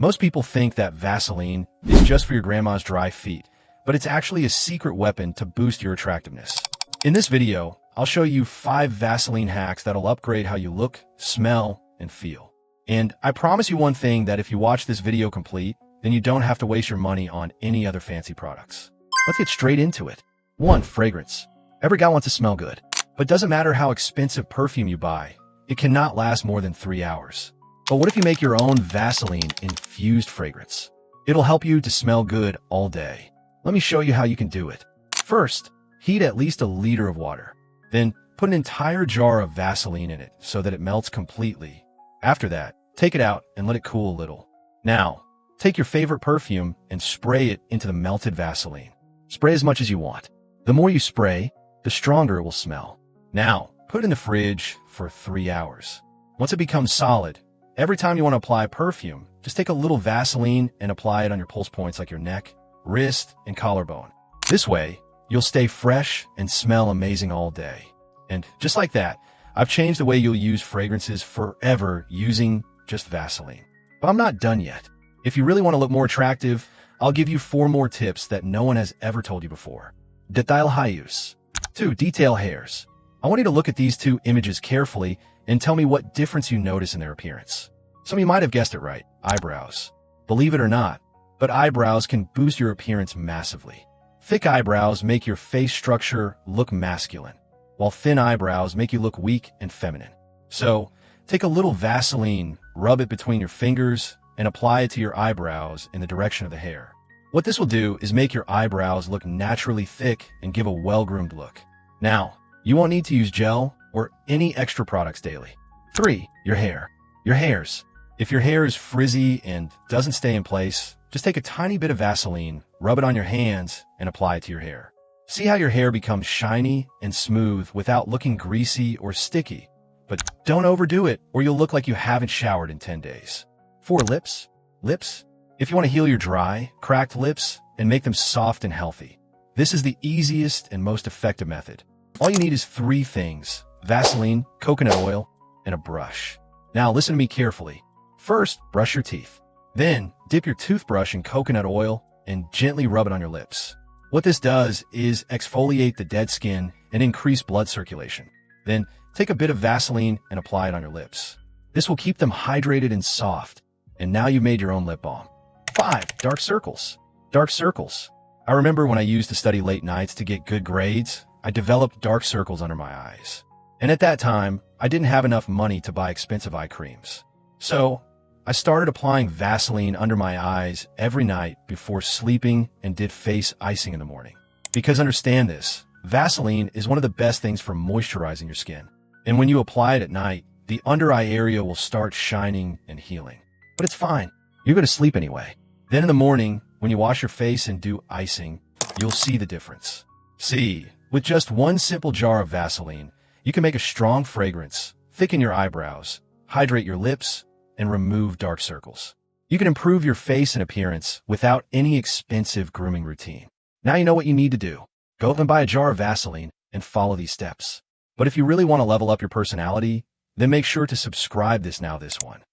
Most people think that Vaseline is just for your grandma's dry feet, but it's actually a secret weapon to boost your attractiveness. In this video, I'll show you 5 Vaseline hacks that'll upgrade how you look, smell, and feel. And I promise you one thing, that if you watch this video complete, then you don't have to waste your money on any other fancy products. Let's get straight into it. 1. Fragrance. Every guy wants to smell good, but doesn't matter how expensive perfume you buy, it cannot last more than 3 hours. But what if you make your own Vaseline infused fragrance? It'll help you to smell good all day. Let me show you how you can do it. First, heat at least a liter of water. Then put an entire jar of Vaseline in it so that it melts completely. After that, take it out and let it cool a little. Now, take your favorite perfume and spray it into the melted Vaseline. Spray as much as you want. The more you spray, the stronger it will smell. Now, put it in the fridge for 3 hours. Once it becomes solid, every time you want to apply perfume, just take a little Vaseline and apply it on your pulse points like your neck, wrist, and collarbone. This way, you'll stay fresh and smell amazing all day. And just like that, I've changed the way you'll use fragrances forever using just Vaseline. But I'm not done yet. If you really want to look more attractive, I'll give you 4 more tips that no one has ever told you before. Detail hairs. 2. Detail hairs. I want you to look at these 2 images carefully and tell me what difference you notice in their appearance. Some of you might have guessed it right, eyebrows. Believe it or not, but eyebrows can boost your appearance massively. Thick eyebrows make your face structure look masculine, while thin eyebrows make you look weak and feminine. So, take a little Vaseline, rub it between your fingers, and apply it to your eyebrows in the direction of the hair. What this will do is make your eyebrows look naturally thick and give a well-groomed look. Now, you won't need to use gel or any extra products daily. 3. Your hair. Your hairs. If your hair is frizzy and doesn't stay in place, just take a tiny bit of Vaseline, rub it on your hands, and apply it to your hair. See how your hair becomes shiny and smooth without looking greasy or sticky. But don't overdo it, or you'll look like you haven't showered in 10 days. 4. Lips. Lips. If you want to heal your dry, cracked lips and make them soft and healthy, this is the easiest and most effective method. All you need is 3 things: Vaseline, coconut oil, and a brush. Now listen to me carefully. First, brush your teeth. Then, dip your toothbrush in coconut oil and gently rub it on your lips. What this does is exfoliate the dead skin and increase blood circulation. Then, take a bit of Vaseline and apply it on your lips. This will keep them hydrated and soft, and now you've made your own lip balm. 5. Dark circles. Dark circles. I remember when I used to study late nights to get good grades, I developed dark circles under my eyes. And at that time, I didn't have enough money to buy expensive eye creams. So, I started applying Vaseline under my eyes every night before sleeping and did face icing in the morning. Because understand this, Vaseline is one of the best things for moisturizing your skin. And when you apply it at night, the under eye area will start shining and healing. But it's fine. You're going to sleep anyway. Then in the morning, when you wash your face and do icing, you'll see the difference. See, with just 1 simple jar of Vaseline, you can make a strong fragrance, thicken your eyebrows, hydrate your lips, and remove dark circles. You can improve your face and appearance without any expensive grooming routine. Now you know what you need to do. Go and buy a jar of Vaseline and follow these steps. But if you really want to level up your personality, then make sure to subscribe this one.